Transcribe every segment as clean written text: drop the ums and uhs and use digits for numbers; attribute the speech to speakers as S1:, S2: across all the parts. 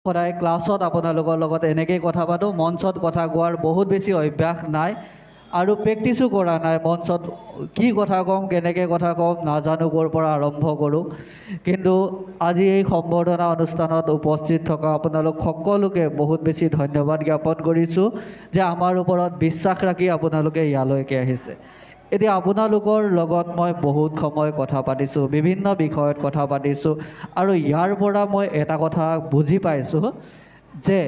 S1: সদায় ক্লাছত আপোনালোকৰ লগত এনেকৈ কথা পাতোঁ। মঞ্চত কথা কোৱাৰ বহুত বেছি অভ্যাস নাই আৰু প্ৰেক্টিছো কৰা নাই। মঞ্চত কি কথা ক'ম, কেনেকৈ কথা ক'ম নাজানো, ক'ৰ পৰা আৰম্ভ কৰোঁ। কিন্তু আজি এই সম্বৰ্ধনা অনুষ্ঠানত উপস্থিত থকা আপোনালোক সকলোকে বহুত বেছি ধন্যবাদ জ্ঞাপন কৰিছোঁ যে আমাৰ ওপৰত বিশ্বাস ৰাখি আপোনালোকে ইয়ালৈকে আহিছে। এতিয়া আপোনালোকৰ লগত মই বহুত সময় কথা পাতিছোঁ, বিভিন্ন বিষয়ত কথা পাতিছোঁ আৰু ইয়াৰ পৰা মই এটা কথা বুজি পাইছোঁ যে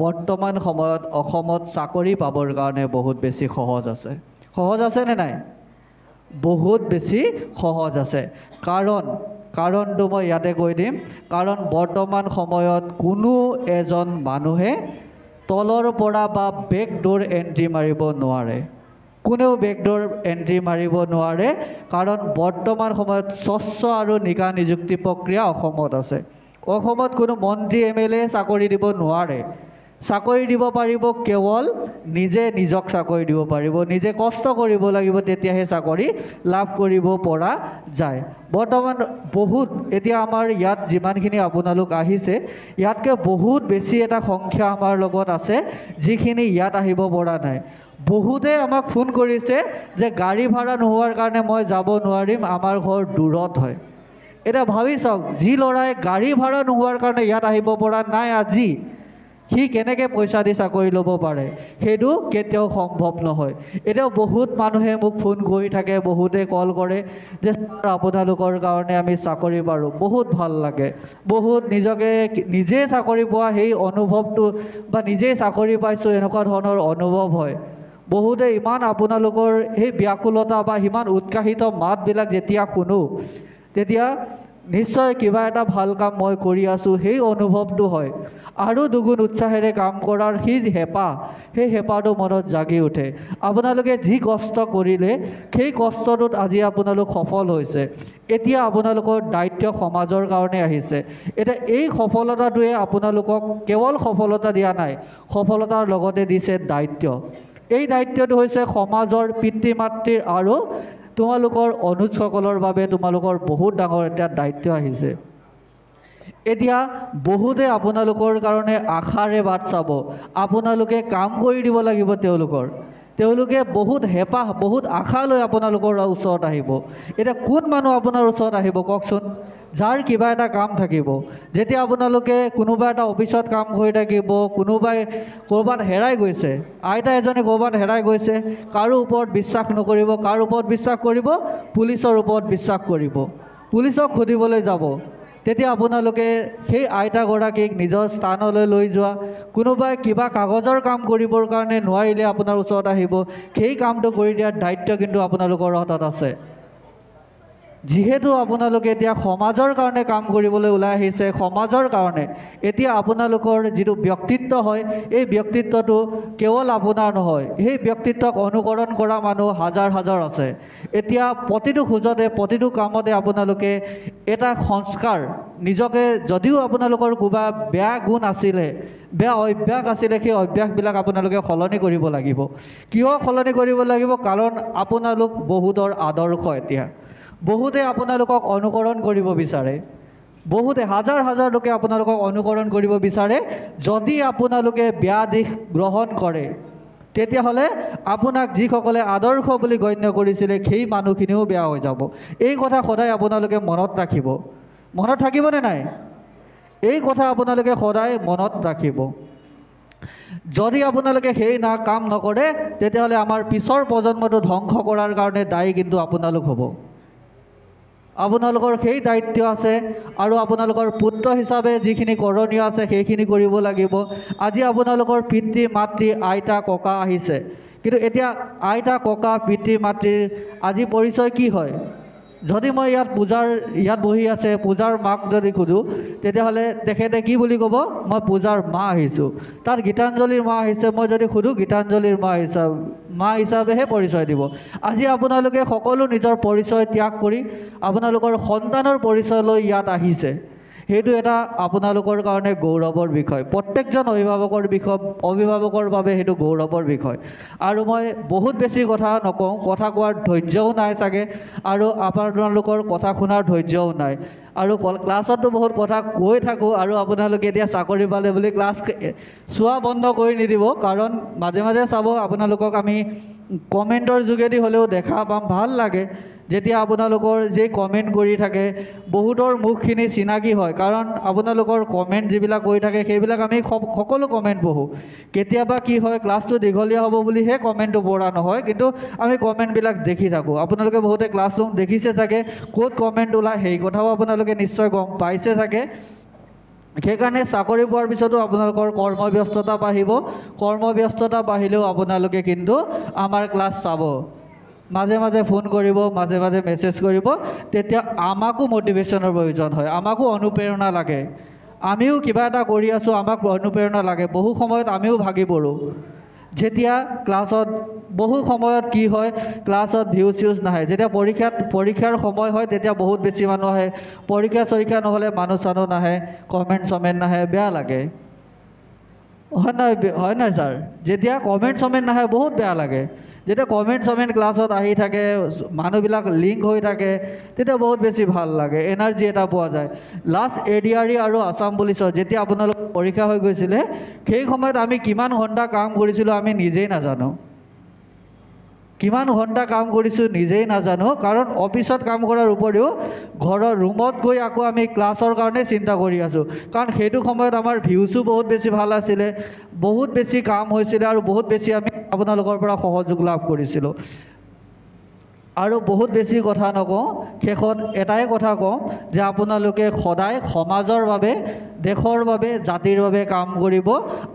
S1: বৰ্তমান সময়ত অসমত চাকৰি পাবৰ কাৰণে বহুত বেছি সহজ আছে। সহজ আছেনে নাই? বহুত বেছি সহজ আছে। কাৰণটো মই ইয়াতে কৈ দিম। কাৰণ বৰ্তমান সময়ত কোনো এজন মানুহে তলৰ পৰা বা বেকডোৰ এণ্ট্ৰি মাৰিব নোৱাৰে। কোনেও বেকডোৰ এণ্ট্ৰি মাৰিব নোৱাৰে। কাৰণ বৰ্তমান সময়ত স্বচ্ছ আৰু নিকা নিযুক্তি প্ৰক্ৰিয়া অসমত আছে। অসমত কোনো মন্ত্ৰী MLA চাকৰি দিব নোৱাৰে। চাকৰি দিব পাৰিব কেৱল নিজক চাকৰি দিব পাৰিব, নিজে কষ্ট কৰিব লাগিব, তেতিয়াহে চাকৰি লাভ কৰিব পৰা যায়। বৰ্তমান বহুত এতিয়া আমাৰ ইয়াত যিমানখিনি আপোনালোক আহিছে, ইয়াতকৈ বহুত বেছি এটা সংখ্যা আমাৰ লগত আছে যিখিনি ইয়াত আহিব পৰা নাই। বহুতে আমাক ফোন কৰিছে যে গাড়ী ভাড়া নোহোৱাৰ কাৰণে মই যাব নোৱাৰিম, আমাৰ ঘৰ দূৰত হয়। এতিয়া ভাবি চাওক, যি ল'ৰাই গাড়ী ভাড়া নোহোৱাৰ কাৰণে ইয়াত আহিব পৰা নাই আজি, সি কেনেকৈ পইচা দি চাকৰি ল'ব পাৰে? সেইটো কেতিয়াও সম্ভৱ নহয়। এতিয়াও বহুত মানুহে মোক ফোন কৰি থাকে, বহুতে কল কৰে যে ছাৰ আপোনালোকৰ কাৰণে আমি চাকৰি পাৰোঁ, বহুত ভাল লাগে। বহুত নিজে চাকৰি পোৱা সেই অনুভৱটো বা নিজেই চাকৰি পাইছোঁ এনেকুৱা ধৰণৰ অনুভৱ হয়। বহুতে ইমান আপোনালোকৰ সেই ব্যাকুলতা বা সিমান উৎসাহিত মাতবিলাক যেতিয়া শুনো, তেতিয়া নিশ্চয় কিবা এটা ভাল কাম মই কৰি আছোঁ সেই অনুভৱটো হয়। আৰু দুগুণ উৎসাহেৰে কাম কৰাৰ সেই হেঁপাহটো মনত জাগি উঠে। আপোনালোকে যি কষ্ট কৰিলে সেই কষ্টটোত আজি আপোনালোক সফল হৈছে। এতিয়া আপোনালোকৰ দায়িত্ব সমাজৰ কাৰণে আহিছে। এতিয়া এই সফলতাটোৱে আপোনালোকক কেৱল সফলতা দিয়া নাই, সফলতাৰ লগতে দিছে দায়িত্ব। এই দায়িত্বটো হৈছে সমাজৰ পিতৃ মাতৃৰ আৰু তোমালোকৰ অনুজসকলৰ বাবে তোমালোকৰ বহুত ডাঙৰ এটা দায়িত্ব আহিছে। এতিয়া বহুতে আপোনালোকৰ কাৰণে আশাৰে বাট চাব। আপোনালোকে কাম কৰি দিব লাগিব তেওঁলোকে বহুত হেঁপাহ, বহুত আশা লৈ আপোনালোকৰ ওচৰত আহিব। এতিয়া কোন মানুহ আপোনাৰ ওচৰত আহিব কওকচোন? যাৰ কিবা এটা কাম থাকিব। যেতিয়া আপোনালোকে কোনোবা এটা অফিচত কাম কৰি থাকিব, কোনোবাই ক'ৰবাত হেৰাই গৈছে, আইতা এজনে ক'ৰবাত হেৰাই গৈছে, কাৰো ওপৰত বিশ্বাস নকৰিব। কাৰ ওপৰত বিশ্বাস কৰিব? পুলিচৰ ওপৰত বিশ্বাস কৰিব। পুলিচক সুধিবলৈ যাব। তেতিয়া আপোনালোকে সেই আইতাগৰাকীক নিজৰ স্থানলৈ লৈ যোৱা। কোনোবাই কিবা কাগজৰ কাম কৰিবৰ কাৰণে নোৱাৰিলে আপোনাৰ ওচৰত আহিব। সেই কামটো কৰি দিয়াৰ দায়িত্ব কিন্তু আপোনালোকৰ হাতত আছে। যিহেতু আপোনালোকে এতিয়া সমাজৰ কাৰণে কাম কৰিবলৈ ওলাই আহিছে, সমাজৰ কাৰণে, এতিয়া আপোনালোকৰ যিটো ব্যক্তিত্ব হয়, এই ব্যক্তিত্বটো কেৱল আপোনাৰ নহয়, সেই ব্যক্তিত্বক অনুকৰণ কৰা মানুহ হাজাৰ হাজাৰ আছে। এতিয়া প্ৰতিটো খোজতে, প্ৰতিটো কামতে আপোনালোকে এটা সংস্কাৰ, নিজকে যদিও আপোনালোকৰ কিবা বেয়া গুণ আছিলে, বেয়া অভ্যাস আছিলে, সেই অভ্যাসবিলাক আপোনালোকে সলনি কৰিব লাগিব। কিয় সলনি কৰিব লাগিব? কাৰণ আপোনালোক বহুতৰ আদৰ্শ। এতিয়া বহুতে আপোনালোকক অনুকৰণ কৰিব বিচাৰে। বহুতে হাজাৰ হাজাৰ লোকে আপোনালোকক অনুকৰণ কৰিব বিচাৰে। যদি আপোনালোকে বেয়া দিশ গ্ৰহণ কৰে, তেতিয়াহ'লে আপোনাক যিসকলে আদৰ্শ বুলি গণ্য কৰিছিলে সেই মানুহখিনিও বেয়া হৈ যাব। এই কথা সদায় আপোনালোকে মনত ৰাখিব। মনত থাকিবনে নাই? এই কথা আপোনালোকে সদায় মনত ৰাখিব। যদি আপোনালোকে সেই কাম নকৰে, তেতিয়াহ'লে আমাৰ পিছৰ প্ৰজন্মটো ধ্বংস কৰাৰ কাৰণে দায়ী কিন্তু আপোনালোক হ'ব। আপোনালোকৰ সেই দায়িত্ব আছে আৰু আপোনালোকৰ পুত্ৰ হিচাপে যিখিনি কৰণীয় আছে সেইখিনি কৰিব লাগিব। আজি আপোনালোকৰ পিতৃ মাতৃ আইতা ককা আহিছে, কিন্তু এতিয়া আইতা ককা পিতৃ মাতৃৰ আজি পৰিচয় কি হয়? যদি মই ইয়াত বহি আছে পূজাৰ মাক যদি সোধোঁ, তেতিয়াহ'লে তেখেতে কি বুলি ক'ব? মই পূজাৰ মা আহিছোঁ। তাত গীতাঞ্জলিৰ মা আহিছে, মই যদি সোধোঁ গীতাঞ্জলিৰ মা হিচাপেহে পৰিচয় দিব। আজি আপোনালোকে সকলো নিজৰ পৰিচয় ত্যাগ কৰি আপোনালোকৰ সন্তানৰ পৰিচয় লৈ ইয়াত আহিছে। সেইটো এটা আপোনালোকৰ কাৰণে গৌৰৱৰ বিষয়। প্ৰত্যেকজন অভিভাৱকৰ বাবে সেইটো গৌৰৱৰ বিষয়। আৰু মই বহুত বেছি কথা নকওঁ, কথা কোৱাৰ ধৈৰ্যও নাই চাগে, আৰু আপোনালোকৰ কথা শুনাৰ ধৈৰ্যও নাই। আৰু ক্লাছতো বহুত কথা কৈ থাকোঁ, আৰু আপোনালোকে এতিয়া চাকৰি পালে বুলি ক্লাছ চোৱা বন্ধ কৰি নিদিব, কাৰণ মাজে মাজে চাব, আপোনালোকক আমি কমেণ্টৰ যোগেদি হ'লেও দেখা পাম, ভাল লাগে যেতিয়া আপোনালোকৰ যে কমেণ্ট কৰি থাকে। বহুতৰ মুখখিনি চিনাকি হয়, কাৰণ আপোনালোকৰ কমেণ্ট যিবিলাক কৰি থাকে সেইবিলাক আমি সকলো কমেণ্ট পঢ়োঁ। কেতিয়াবা কি হয়, ক্লাছটো দীঘলীয়া হ'ব বুলিহে কমেণ্টটো পঢ়া নহয়, কিন্তু আমি কমেণ্টবিলাক দেখি থাকোঁ। আপোনালোকে বহুতে ক্লাছৰুম দেখিছে চাগে, ক'ত কমেণ্ট ওলায় সেই কথাও আপোনালোকে নিশ্চয় গম পাইছে চাগে। সেইকাৰণে চাকৰি পোৱাৰ পিছতো আপোনালোকৰ কৰ্মব্যস্ততা বাঢ়িব। কৰ্মব্যস্ততা বাঢ়িলেও আপোনালোকে কিন্তু আমাৰ ক্লাছ চাব, মাজে মাজে ফোন কৰিব, মাজে মাজে মেছেজ কৰিব। তেতিয়া আমাকো মটিভেশ্যনৰ প্ৰয়োজন হয়, আমাকো অনুপ্ৰেৰণা লাগে। আমিও কিবা এটা কৰি আছোঁ, আমাক অনুপ্ৰেৰণা লাগে। বহু সময়ত আমিও ভাগি পৰোঁ, যেতিয়া ক্লাছত বহু সময়ত কি হয়, ক্লাছত ভিউজ নাহে। যেতিয়া পৰীক্ষাৰ সময় হয় তেতিয়া বহুত বেছি মানুহ আহে। পৰীক্ষা নহ'লে মানুহ চানুহ নাহে, কমেণ্ট নাহে, বেয়া লাগে। হয় নহয় ছাৰ? যেতিয়া কমেণ্ট নাহে বহুত বেয়া লাগে। যেতিয়া কমেণ্ট ক্লাছত আহি থাকে, মানুহবিলাক লিংক হৈ থাকে, তেতিয়া বহুত বেছি ভাল লাগে, এনাৰ্জি এটা পোৱা যায়। লাষ্ট ADRE আৰু আছাম পুলিচৰ যেতিয়া আপোনালোক পৰীক্ষা হৈ গৈছিলে, সেই সময়ত আমি কিমান ঘণ্টা কাম কৰিছিলোঁ আমি নিজেই নাজানো। কিমান ঘণ্টা কাম কৰিছোঁ নিজেই নাজানো, কাৰণ অফিচত কাম কৰাৰ উপৰিও ঘৰৰ ৰুমত গৈ আকৌ আমি ক্লাছৰ কাৰণে চিন্তা কৰি আছোঁ। কাৰণ সেইটো সময়ত আমাৰ ভিউজো বহুত বেছি ভাল আছিলে, বহুত বেছি কাম হৈছিলে, আৰু বহুত বেছি আমি আপোনালোকৰ পৰা সহযোগ লাভ কৰিছিলোঁ। আৰু বহুত বেছি কথা নকওঁ, শেষত এটাই কথা কওঁ যে আপোনালোকে সদায় সমাজৰ বাবে, দেশৰ বাবে, জাতিৰ বাবে কাম কৰিব,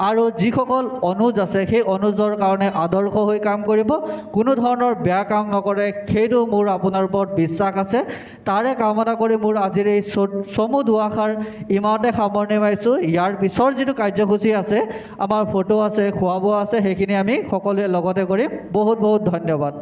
S1: আৰু যিসকল অনুজ আছে সেই অনুজৰ কাৰণে আদৰ্শ হৈ কাম কৰিব। কোনো ধৰণৰ বেয়া কাম নকৰে, সেইটো মোৰ আপোনাৰ ওপৰত বিশ্বাস আছে। তাৰে কামনা কৰি মোৰ আজিৰ এই চমু দুআষাৰ ইমানতে সামৰণি মাৰিছোঁ। ইয়াৰ পিছৰ যিটো কাৰ্যসূচী আছে, আমাৰ ফটো আছে, খোৱা বোৱা আছে, সেইখিনি আমি সকলোৱে লগতে কৰিম। বহুত বহুত ধন্যবাদ।